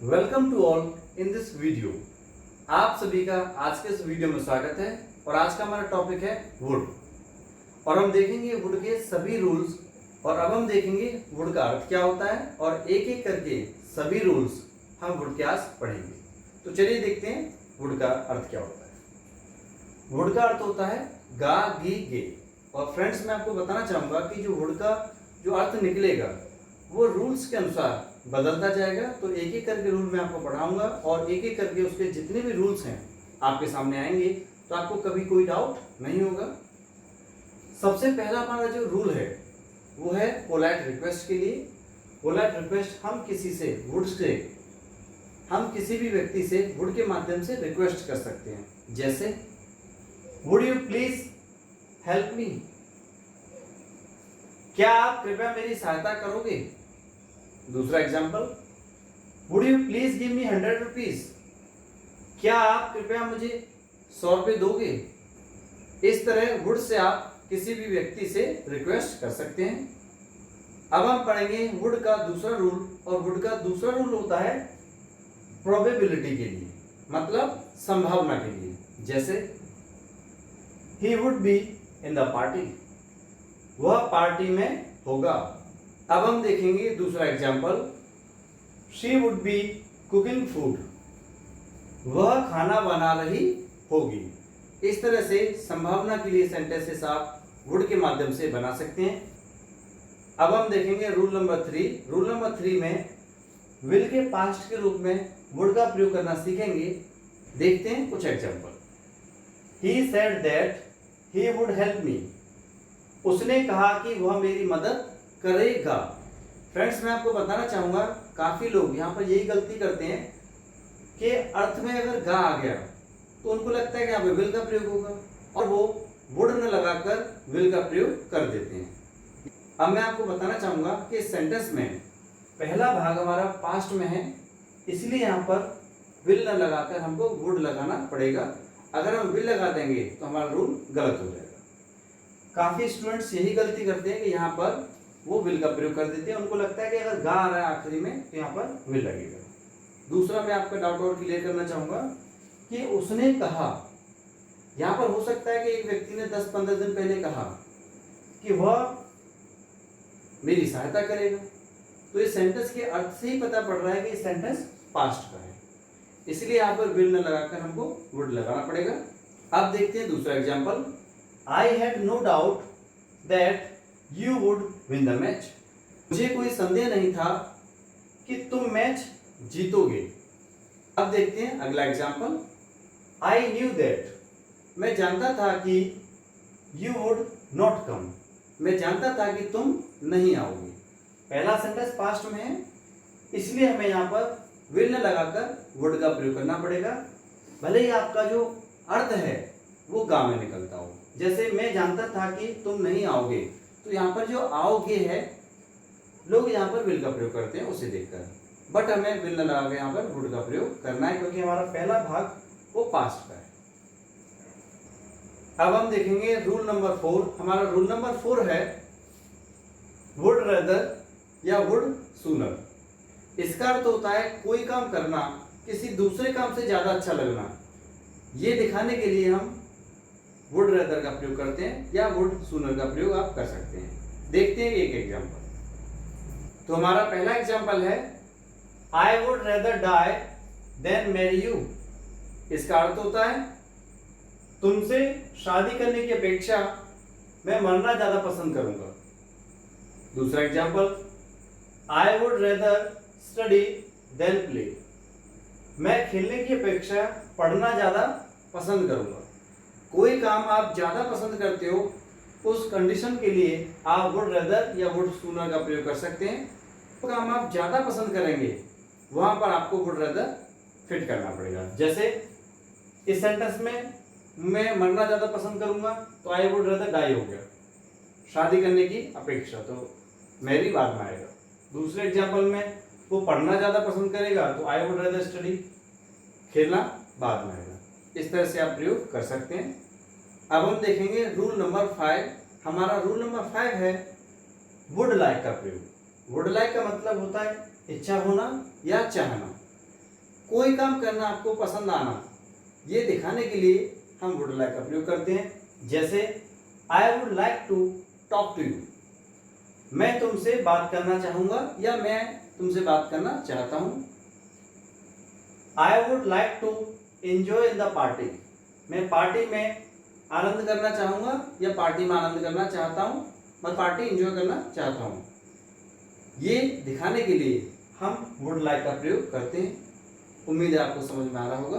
Welcome to all in this video. आप सभी का आज के इस वीडियो में स्वागत है और आज का हमारा टॉपिक है वुड और हम देखेंगे वुड के सभी रूल्स और अब हम देखेंगे वुड का अर्थ क्या होता है और एक एक करके सभी रूल्स हम वुड के आज पढ़ेंगे। तो चलिए देखते हैं वुड का अर्थ क्या होता है। वुड का अर्थ होता है गा गी गे और फ्रेंड्स मैं आपको बताना चाहूंगा कि जो वुड का जो अर्थ निकलेगा वो रूल्स के अनुसार बदलता जाएगा। तो एक एक करके रूल मैं आपको पढ़ाऊंगा और एक एक करके उसके जितने भी रूल्स हैं आपके सामने आएंगे तो आपको कभी कोई डाउट नहीं होगा। सबसे पहला हमारा जो रूल है वो है पोलाइट रिक्वेस्ट के लिए। पोलाइट रिक्वेस्ट हम किसी भी व्यक्ति से वुड के माध्यम से रिक्वेस्ट कर सकते हैं। जैसे would you please help me, क्या आप कृपया मेरी सहायता करोगे। दूसरा example, would you please give me 100 rupees, क्या आप कृपया मुझे 100 रुपये दोगे। इस तरह वुड से आप किसी भी व्यक्ति से रिक्वेस्ट कर सकते हैं। अब हम पढ़ेंगे वुड का दूसरा रूल और वुड का दूसरा रूल होता है प्रोबेबिलिटी के लिए, मतलब संभावना के लिए। जैसे he would be in the party, वह पार्टी में होगा। अब हम देखेंगे दूसरा example, she would B cooking food, वह खाना बना रही होगी। इस तरह से संभावना के लिए सेंटेंसेस आप वुड के माध्यम से बना सकते हैं। अब हम देखेंगे रूल नंबर 3। रूल नंबर 3 में विल के पास्ट के रूप में वुड का प्रयोग करना सीखेंगे। देखते हैं कुछ example. He said that he would help me, उसने कहा कि वह मेरी मदद करेगा। फ्रेंड्स मैं आपको बताना चाहूंगा काफी लोग यहाँ पर यही गलती करते हैं कि अर्थ में अगर गा आ गया तो उनको लगता है कि यहाँ पे विल का प्रयोग होगा और वो वुड न लगाकर विल का प्रयोग कर देते हैं। अब मैं आपको बताना चाहूंगा कि इस सेंटेंस में पहला भाग हमारा पास्ट में है, इसलिए यहाँ पर विल न लगाकर हमको वुड लगाना पड़ेगा। अगर हम विल लगा देंगे तो हमारा रूल गलत हो जाएगा। काफी स्टूडेंट्स यही गलती करते हैं कि यहाँ पर वो विल का प्रयोग कर देते हैं। उनको लगता है कि अगर गा आ रहा है आखिरी में तो यहाँ पर विल लगेगा। दूसरा मैं आपका डाउट और क्लियर करना चाहूंगा कि उसने कहा, यहाँ पर हो सकता है कि एक व्यक्ति ने 10-15 दिन पहले कहा कि वह मेरी सहायता करेगा, तो इस सेंटेंस के अर्थ से ही पता पड़ रहा है कि इस सेंटेंस पास्ट का है, इसलिए यहाँ पर विल न लगाकर हमको वुड लगाना पड़ेगा। अब देखते हैं दूसरा example, I had no doubt that you would win the match, मुझे कोई संदेह नहीं था कि तुम मैच जीतोगे। अब देखते हैं अगला एग्जाम्पल, आई न्यू दैट, मैं जानता था कि यू वुड नॉट कम, मैं जानता था कि तुम नहीं आओगे। पहला सेंटेंस पास्ट में है, इसलिए हमें यहाँ पर विल न लगाकर वुड का प्रयोग करना पड़ेगा, भले ही आपका जो अर्थ है वो गा में निकलता हो। जैसे मैं जानता था कि तुम नहीं आओगे, तो यहाँ पर जो आओगे है लोग यहाँ पर विल का प्रयोग करते हैं उसे देखकर, बट हमें विल न लगा के यहाँ पर वुड का प्रयोग करना है क्योंकि हमारा पहला भाग वो पास्ट का है। अब हम देखेंगे रूल नंबर 4। हमारा रूल नंबर 4 है वुड रेदर या वुड सूनर। इसका अर्थ होता है कोई काम करना किसी दूसरे काम से ज्यादा अच्छा लगना। ये दिखाने के लिए हम वुड रेदर का प्रयोग करते हैं या वुड सूनर का प्रयोग आप कर सकते हैं। देखते हैं एक एग्जांपल। तो हमारा पहला एग्जांपल है I would rather die than marry you. इसका अर्थ होता है तुमसे शादी करने की अपेक्षा मैं मरना ज्यादा पसंद करूंगा। दूसरा example, I would rather study than play, मैं खेलने की अपेक्षा पढ़ना ज्यादा पसंद करूंगा। कोई काम आप ज्यादा पसंद करते हो उस कंडीशन के लिए आप वुड रेदर या वुड सूनर का प्रयोग कर सकते हैं। तो काम आप ज्यादा पसंद करेंगे वहां पर आपको वुड रेदर फिट करना पड़ेगा। जैसे इस सेंटेंस में मैं मरना ज्यादा पसंद करूंगा तो आई वुड रेदर डाई हो गया, शादी करने की अपेक्षा तो मैरी बाद में आएगा। दूसरे एग्जाम्पल में वो पढ़ना ज्यादा पसंद करेगा तो आई वुड रेदर स्टडी, खेलना बाद में आएगा। इस तरह से आप प्रयोग कर सकते हैं। अब हम देखेंगे रूल नंबर 5। हमारा रूल नंबर 5 है वुड लाइक का प्रयोग। वुड लाइक का मतलब होता है इच्छा होना या चाहना। कोई काम करना आपको पसंद आना, ये दिखाने के लिए हम वुड लाइक का प्रयोग करते हैं। जैसे I would like to talk to you, मैं तुमसे बात करना चाहूंगा या मैं तुमसे बात करना चाहता हूं। I would like to enjoy in the party, मैं पार्टी में आनंद करना चाहूंगा या पार्टी में आनंद करना चाहता हूं, मैं पार्टी एंजॉय करना चाहता हूं। ये दिखाने के लिए हम वुड लाइक का प्रयोग करते हैं। उम्मीद है आपको समझ में आ रहा होगा।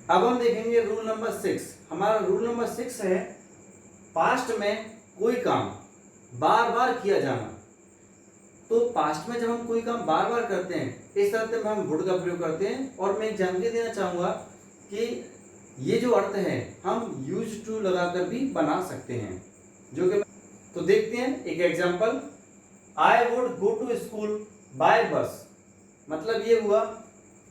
अब हम देखेंगे रूल नंबर 6। हमारा रूल नंबर 6 है पास्ट में कोई काम बार बार किया जाना। तो पास्ट में जब हम कोई काम बार बार करते हैं, इस तरह से हम वुड का प्रयोग करते हैं। और मैं जानकारी देना चाहूंगा कि ये जो अर्थ है हम यूज टू लगाकर भी बना सकते हैं, जो कि तो देखते हैं एक example. I would go to school by bus, मतलब ये हुआ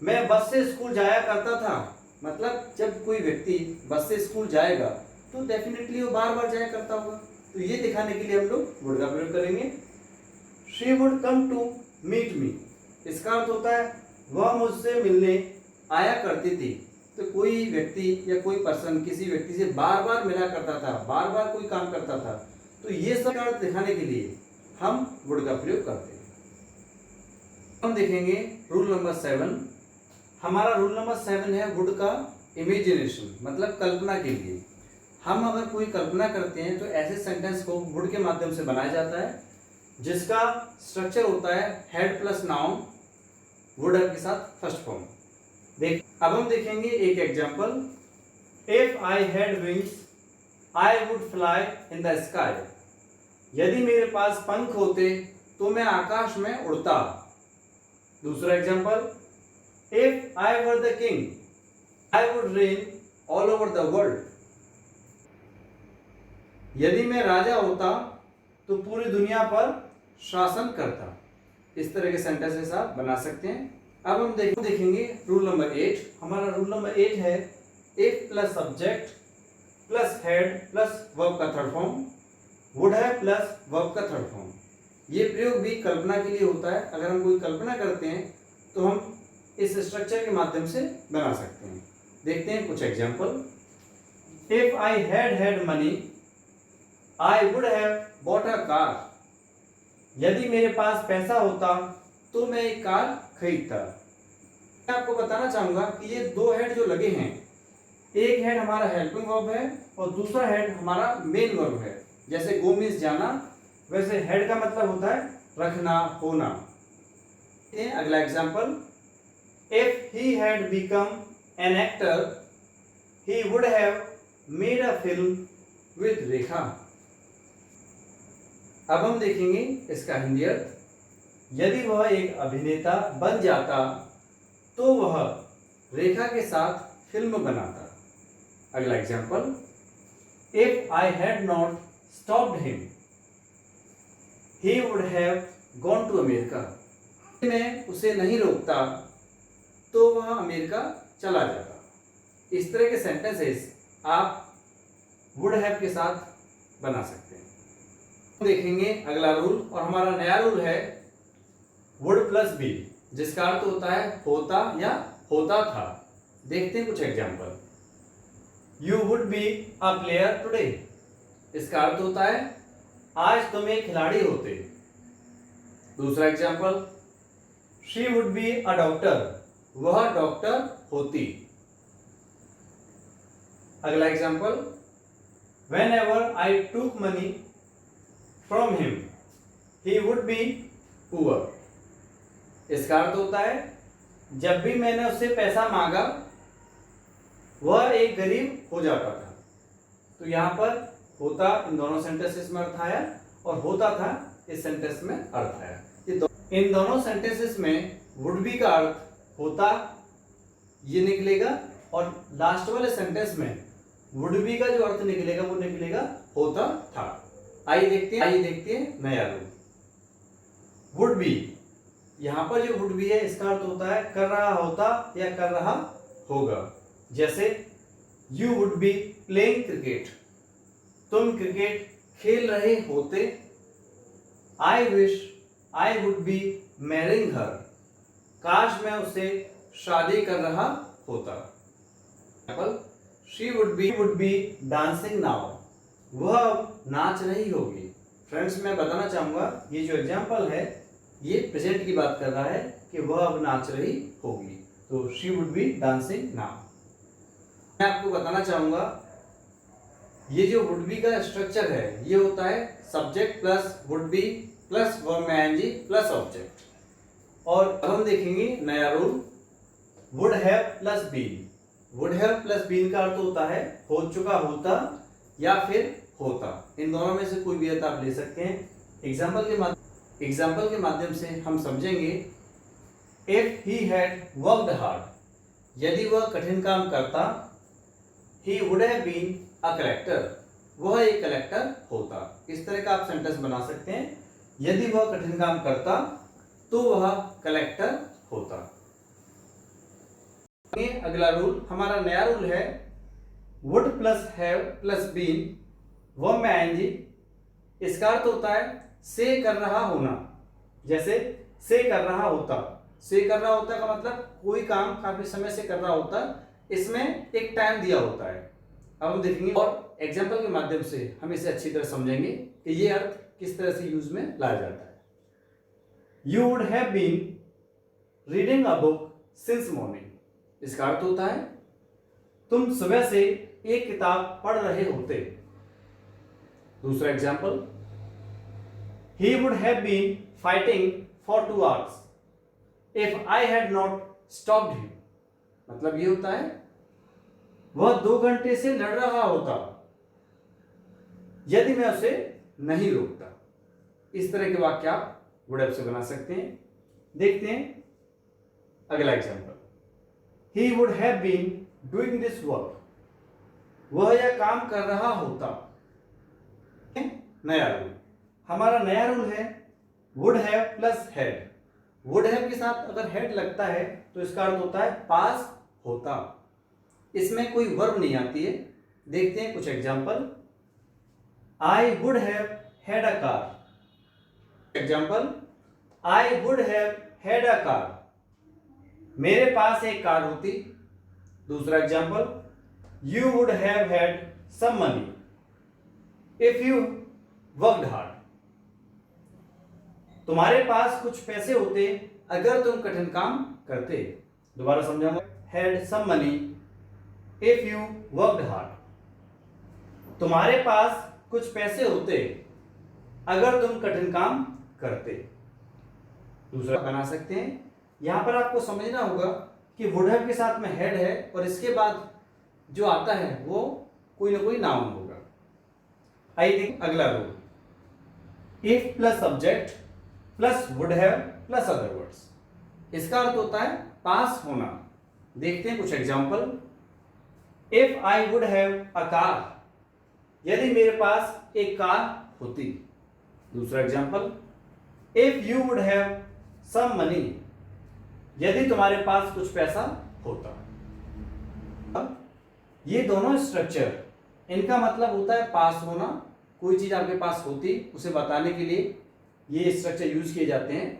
मैं बस से स्कूल जाया करता था। मतलब जब कोई व्यक्ति बस से स्कूल जाएगा तो डेफिनेटली वो बार बार जाया करता होगा। तो ये दिखाने के लिए हम लोग वुड का प्रयोग करेंगे। She would come to meet me, इसका अर्थ होता है वह मुझसे मिलने आया करती थी। तो कोई व्यक्ति या कोई पर्सन किसी व्यक्ति से बार बार मिला करता था, बार बार कोई काम करता था। तो ये सब अर्थ दिखाने के लिए हम वुड का प्रयोग करते हैं। हम देखेंगे रूल नंबर 7। हमारा रूल नंबर 7 है वुड का इमेजिनेशन, मतलब कल्पना के लिए। हम अगर कोई कल्पना करते हैं तो ऐसे सेंटेंस को वुड के माध्यम से बनाया जाता है, जिसका स्ट्रक्चर होता है हेड प्लस नाउन, वुड के साथ फर्स्ट फॉर्म। अब हम देखेंगे एक example. If I had wings I would fly in the sky, यदि मेरे पास पंख होते तो मैं आकाश में उड़ता। दूसरा example, if I were the king I would rain all over the world, यदि मैं राजा होता तो पूरी दुनिया पर शासन करता। इस तरह के सेंटेंसेस आप बना सकते हैं। अब हम देखेंगे रूल नंबर 8। हमारा रूल नंबर 8 है if plus subject plus head plus verb का थर्ड फॉर्म, वुड है प्लस वर्ब का थर्ड फॉर्म। ये प्रयोग भी कल्पना के लिए होता है। अगर हम कोई कल्पना करते हैं तो हम इस स्ट्रक्चर के माध्यम से बना सकते हैं। देखते हैं कुछ example. If I had money I would have bought a car, यदि मेरे पास पैसा होता तो मैं एक कार खरीदता। मैं आपको बताना चाहूंगा कि ये दो हेड जो लगे हैं, एक हेड हमारा हेल्पिंग वर्ब है और दूसरा हेड हमारा मेन वर्ब है। जैसे गो मीन्स जाना, वैसे हेड का मतलब होता है रखना, होना। अगला example, if he had become an actor he would have made a film with Rekha. अब हम देखेंगे इसका हिंदी अर्थ। यदि वह एक अभिनेता बन जाता तो वह रेखा के साथ फिल्म बनाता। अगला example, if I had not stopped him he would have gone to America, मैं उसे नहीं रोकता तो वह अमेरिका चला जाता। इस तरह के सेंटेंसेस आप वुड हैव के साथ बना सकते हैं। देखेंगे अगला रूल, और हमारा नया रूल है वुड प्लस बी, जिसका अर्थ होता है होता या होता था। देखते हैं कुछ example. You would be a player today, इसका अर्थ होता है आज तुम एक खिलाड़ी होते। दूसरा example, she would be a doctor, वह डॉक्टर होती। अगला एग्जांपल, वेन एवर आई टूक money from him he would be poor, इसका अर्थ होता है जब भी मैंने उससे पैसा मांगा वह एक गरीब हो जाता था। तो यहां पर होता इन दोनों सेंटेंसेस में अर्थ आया और होता था इस सेंटेंस में अर्थ आया। इन दोनों सेंटेंसेस में वुड बी का अर्थ होता ये निकलेगा और लास्ट वाले सेंटेंस में वुड बी का जो अर्थ निकलेगा वो निकलेगा होता था। आइए देखते हैं नया रूल। वुड बी, यहां पर जो वुड बी है इसका अर्थ होता है कर रहा होता या कर रहा होगा। जैसे you would be playing cricket, तुम क्रिकेट खेल रहे होते। I wish I would be marrying her, काश मैं उसे शादी कर रहा होता। She would be dancing now, वह अब नाच रही होगी। फ्रेंड्स मैं बताना चाहूंगा ये जो एग्जाम्पल है ये प्रेजेंट की बात कर रहा है कि वह अब नाच रही होगी, तो she would be dancing now. मैं आपको बताना चाहूंगा ये जो वुड बी का स्ट्रक्चर है ये होता है subject plus would be plus verb में आईएनजी प्लस ऑब्जेक्ट। और अब हम देखेंगे नया rule, would have plus been. Would have plus been का अर्थ होता है हो चुका होता या फिर होता, इन दोनों में से कोई भी अर्थ आप ले सकते हैं। एग्जाम्पल के माध्यम से हम समझेंगे, if he had worked hard, यदि वह कठिन काम करता, he would have been a collector, वह एक कलेक्टर होता। इस तरह का आप सेंटेंस बना सकते हैं, यदि वह कठिन काम करता तो वह कलेक्टर होता। अगला रूल, हमारा नया रूल है would plus have plus been verb में आईएनजी। इसका अर्थ होता है से कर रहा होना, जैसे से कर रहा होता। से कर रहा होता का मतलब कोई काम काफी समय से कर रहा होता, इसमें एक टाइम दिया होता है। अब हम देखेंगे और एग्जाम्पल के माध्यम से हम इसे अच्छी तरह समझेंगे कि ये अर्थ किस तरह से यूज में लाया जाता है। You would have been reading a book since morning, इसका अर्थ होता है तुम सुबह से एक किताब पढ़ रहे होते। दूसरा example, he would have been fighting for 2 hours if I had not stopped him, मतलब ये होता है वह 2 घंटे से लड़ रहा होता यदि मैं उसे नहीं रोकता। इस तरह के वाक्य आप वुड हैव से बना सकते हैं। देखते हैं अगला example, he would have been doing this work, वह यह काम कर रहा होता। नया रूल, हमारा नया रूल है would have plus had. Would have के साथ अगर हैड लगता है तो इसका अर्थ होता है पास होता, इसमें कोई वर्ब नहीं आती है। देखते हैं कुछ example, I would have had a car. Example, I would have had a car, मेरे पास एक कार होती। दूसरा example, you would have had some money if you worked hard, तुम्हारे पास कुछ पैसे होते अगर तुम कठिन काम करते। दोबारा समझाऊंगा, had some money if you worked hard, तुम्हारे पास कुछ पैसे होते अगर तुम कठिन काम करते। दूसरा बना सकते हैं, यहां पर आपको समझना होगा कि वुड हैव के साथ में हैड है और इसके बाद जो आता है वो कोई ना कोई नाउन होगा। आइए देखें अगला rule, if plus subject plus would have plus other words, इसका अर्थ होता है पास होना। देखते हैं कुछ example, if I would have a car, यदि मेरे पास एक कार होती। दूसरा example, if you would have some money, यदि तुम्हारे पास कुछ पैसा होता। अब ये दोनों स्ट्रक्चर, इनका मतलब होता है पास होना, कोई चीज आपके पास होती उसे बताने के लिए ये स्ट्रक्चर यूज किए जाते हैं।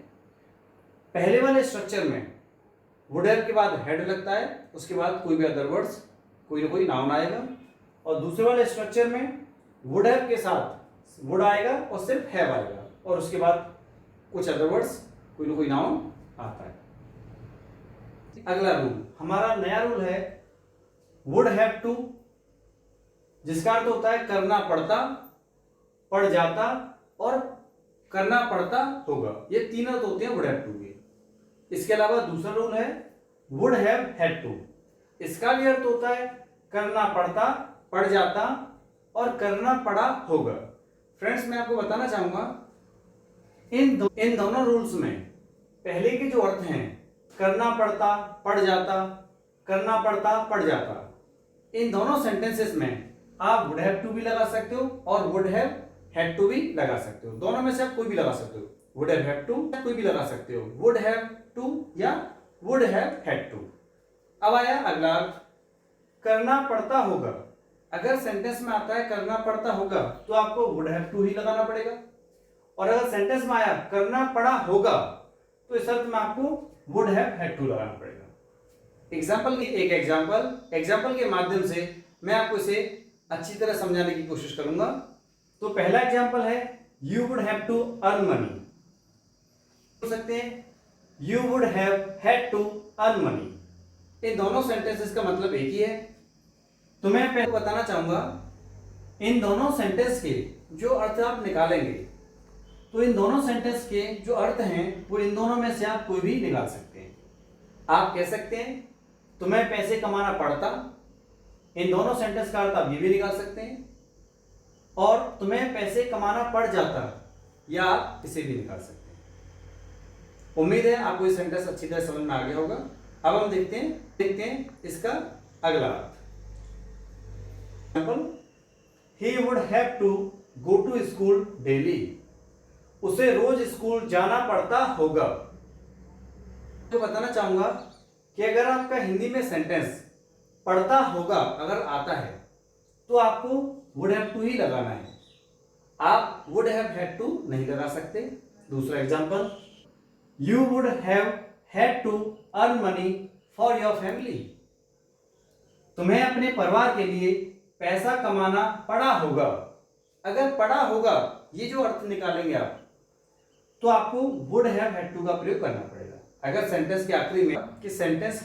पहले वाले स्ट्रक्चर में वुड हैव के बाद हेड लगता है, उसके बाद कोई भी अदर वर्ड्स, कोई ना कोई नाउन आएगा। और दूसरे वाले स्ट्रक्चर में वुड हैव के साथ वुड आएगा और सिर्फ हैव आएगा और उसके बाद कुछ अदर वर्ड्स, कोई ना कोई नाउन आता है। अगला रूल, हमारा नया रूल है वुड हैव टू, जिसका अर्थ होता है करना पड़ता, पड़ जाता और करना पड़ता होगा। ये तीन अर्थ होते हैं वुड हैव टू के। इसके अलावा दूसरा रूल है वुड हैव हैड टू, इसका भी अर्थ होता है करना पड़ता, पड़ जाता और करना पड़ा होगा। फ्रेंड्स मैं आपको बताना चाहूंगा इन दोनों रूल्स में पहले के जो अर्थ हैं करना पड़ता, पड़ जाता, करना पड़ता, पड़ जाता, इन दोनों सेंटेंसेस में आप वुड हैव टू भी लगा सकते हो और वुड हैव हैड टू भी लगा सकते हो। दोनों में से आप कोई भी लगा सकते हो, वुड हैव टू कोई भी लगा सकते हो, वुड हैव टू या वुड हैव हैड टू। अब आया अगला अर्थ, करना पड़ता होगा। अगर सेंटेंस में आता है करना पड़ता होगा तो आपको वुड हैव टू ही लगाना पड़ेगा, और अगर सेंटेंस में आया करना पड़ा होगा तो इस अर्थ में आपको वुड हैव हैड टू लगाना पड़ेगा। एग्जाम्पल के माध्यम से मैं आपको इसे अच्छी तरह समझाने की कोशिश करूंगा। तो पहला एग्जाम्पल है you would have to earn money. बोल सकते हैं you would have had to earn money. ये दोनों सेंटेंसेस का मतलब एक ही है। तो मैं पहले बताना चाहूंगा इन दोनों सेंटेंस के जो अर्थ आप निकालेंगे, तो इन दोनों सेंटेंस के जो अर्थ हैं वो इन दोनों में से आप कोई भी निकाल सकते हैं। आप कह सकते हैं तुम्हें पैसे कमाना पड़ता, इन दोनों सेंटेंस का अर्थ आप ये भी निकाल सकते हैं, और तुम्हें पैसे कमाना पड़ जाता, या आप इसे भी निकाल सकते हैं। उम्मीद है आपको ये सेंटेंस अच्छी तरह समझ में आ गया होगा। अब हम देखते हैं इसका अगला अर्थ। He would have to go to school daily. उसे रोज स्कूल जाना पड़ता होगा। तो बताना चाहूंगा कि अगर आपका हिंदी में सेंटेंस पढ़ता होगा अगर आता है तो आपको would have to ही लगाना है, आप would have had to नहीं लगा सकते। दूसरा example, you would have had to earn money for your family. तुम्हें अपने परिवार के लिए पैसा कमाना पड़ा होगा। अगर पड़ा होगा ये जो अर्थ निकालेंगे आप, तो आपको would have had to का प्रयोग करना पड़ेगा। अगर सेंटेंस के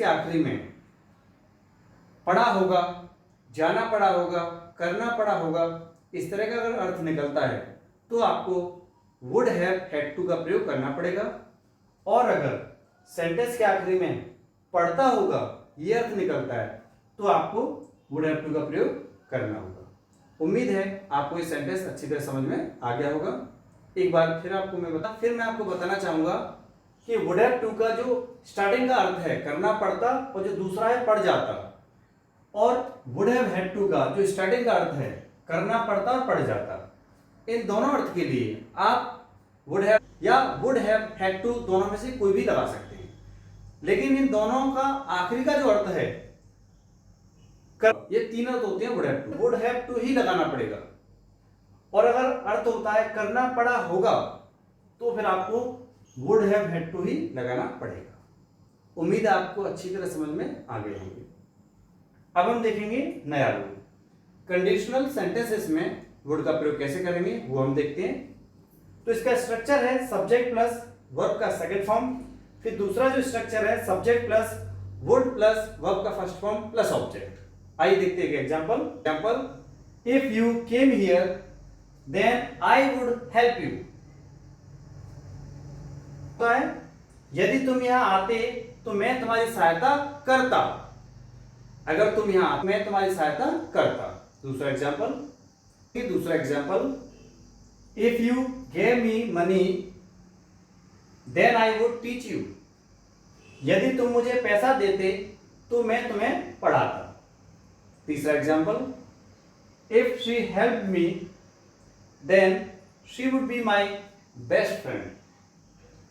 आखिरी में पड़ा होगा, जाना पड़ा होगा, करना पड़ा होगा, इस तरह का अगर अर्थ निकलता है तो आपको would have had to का प्रयोग करना पड़ेगा। और अगर सेंटेंस के आखिरी में पढ़ता होगा ये अर्थ निकलता है तो आपको would have to का प्रयोग करना होगा। उम्मीद है आपको ये सेंटेंस अच्छी तरह समझ में आ गया होगा। एक बार फिर मैं आपको बताना चाहूंगा कि would have to का जो स्टार्टिंग का अर्थ है करना पड़ता और जो दूसरा है पड़ जाता, और would have had to का जो स्टार्टिंग का अर्थ है करना पड़ता और पड़ जाता, इन दोनों अर्थ के लिए आप would have या would have had to दोनों में से कोई भी लगा सकते हैं। लेकिन इन दोनों का आखिरी का जो अर्थ है ये तीन अर्थ होते हैं would have to ही लगाना पड़ेगा। और अगर अर्थ होता है करना पड़ा होगा तो फिर आपको would have had to ही लगाना पड़ेगा। उम्मीद है आपको अच्छी तरह समझ में आ गए होंगे। अब हम देखेंगे नया रूल। कंडीशनल सेंटेंसेस में would का प्रयोग कैसे करेंगे वो हम देखते हैं। तो इसका स्ट्रक्चर है सब्जेक्ट प्लस वर्ब का सेकंड फॉर्म, फिर दूसरा जो स्ट्रक्चर है subject plus would plus verb का फर्स्ट फॉर्म प्लस ऑब्जेक्ट। आइए देखते हैं example, if you came here then I would help you. तो है यदि तुम यहां आते तो मैं तुम्हारी सहायता करता, अगर तुम यहां आते मैं तुम्हारी सहायता करता। दूसरा example, if you gave me money then I would teach you. यदि तुम मुझे पैसा देते तो मैं तुम्हें पढ़ाता। तीसरा example, if she help me then she would be my best friend.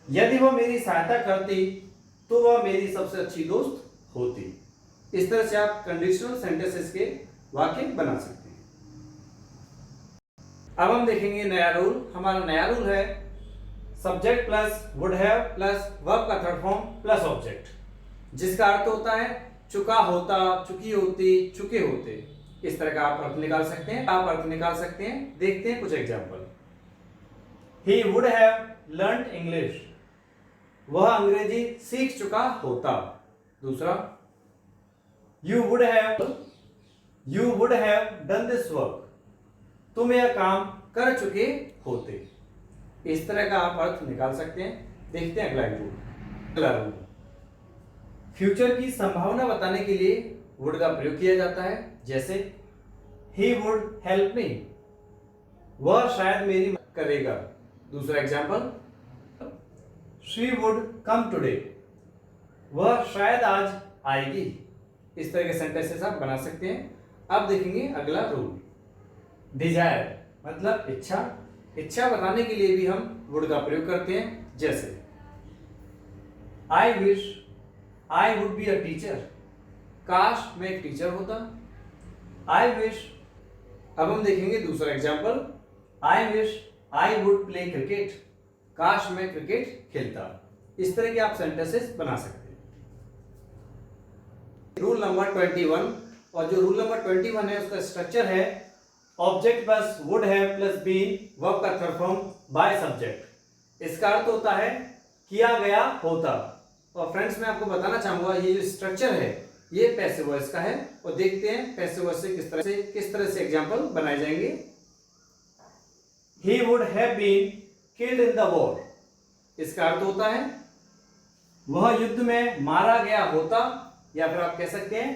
यदि वह मेरी सहायता करती तो वह मेरी सबसे अच्छी दोस्त होती। इस तरह से आप कंडीशनल सेंटेंसेस के वाक्य बना सकते हैं। अब हम देखेंगे नया रूल। हमारा नया रूल है subject plus would have plus verb का थर्ड फॉर्म प्लस ऑब्जेक्ट, जिसका अर्थ होता है चुका होता, चुकी होती, चुके होते। इस तरह का आप अर्थ निकाल सकते हैं। देखते हैं कुछ example. He would have learned English, वह अंग्रेजी सीख चुका होता। दूसरा, you would have done this work, तुम यह काम कर चुके होते। इस तरह का आप अर्थ निकाल सकते हैं। देखते हैं अगला रूल। फ्यूचर की संभावना बताने के लिए वुड का प्रयोग किया जाता है। जैसे ही वुड हेल्प मी, वह शायद मेरी मदद करेगा। दूसरा example, she would come today, वह शायद आज आएगी। इस तरह के सेंटेंसेस आप बना सकते हैं। अब देखेंगे अगला रूल। डिजायर मतलब इच्छा बताने के लिए भी हम वुड का प्रयोग करते हैं। जैसे आई wish I would be a teacher, काश मैं एक टीचर होता। I wish. अब हम देखेंगे दूसरा example, I wish I would play cricket, काश मैं क्रिकेट खेलता। इस तरह के आप सेंटेंसेस बना सकते हैं। रूल नंबर 21, और जो रूल नंबर 21 है उसका स्ट्रक्चर है object plus would have plus been verb का थर्ड फॉर्म बाय सब्जेक्ट। इसका अर्थ होता है किया गया होता। और फ्रेंड्स मैं आपको बताना चाहूंगा ये जो स्ट्रक्चर है ये पैसिव वॉइस का है, और देखते हैं पैसिव वॉइस से किस तरह से एग्जांपल बनाए जाएंगे। He would have been killed in the war। इसका अर्थ होता है वह युद्ध में मारा गया होता, या फिर आप कह सकते हैं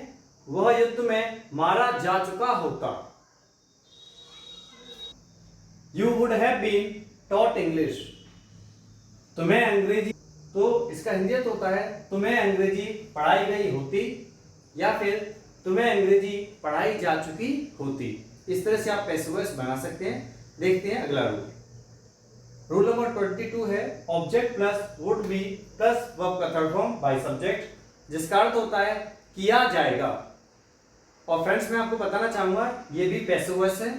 वह युद्ध में मारा जा चुका होता। You would have been taught English। तुम्हें अंग्रेजी, तो इसका हिंदी अर्थ होता है तुम्हें अंग्रेजी पढ़ाई गई होती, या फिर तुम्हें अंग्रेजी पढ़ाई जा चुकी होती। इस तरह से आप पैसिव वॉइस बना सकते हैं। देखते हैं अगला रूल नंबर 22 है object plus would be plus verb का थर्ड फॉर्म बाय सब्जेक्ट, जिसका अर्थ होता है किया जाएगा। और फ्रेंड्स मैं आपको बताना चाहूंगा ये भी पैसिव वॉइस है,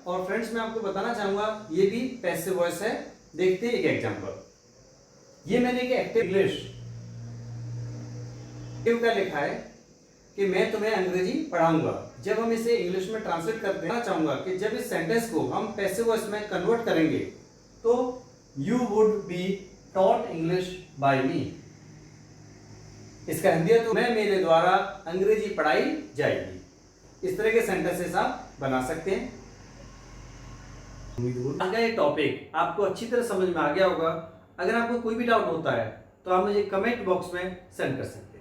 और फ्रेंड्स मैं आपको बताना चाहूंगा ये भी पैसिव वॉइस है। देखते हैं एक एग्जांपल। ये मैंने एक एक्टिव इंग्लिश का लिखा है कि मैं तुम्हें अंग्रेजी पढ़ाऊंगा। जब हम इसे इंग्लिश में ट्रांसलेट करते हैं, चाहूंगा कि जब इस सेंटेंस को हम पैसिव वॉइस में कन्वर्ट करेंगे तो you would be taught English by me. इसका हिंदी तो मैं मेरे द्वारा अंग्रेजी पढ़ाई जाएगी। इस तरह के सेंटेंसेस आप बना सकते हैं। अगर ये टॉपिक आपको अच्छी तरह समझ में आ गया होगा, अगर आपको कोई भी डाउट होता है तो आप मुझे कमेंट बॉक्स में सेंड कर सकते हैं।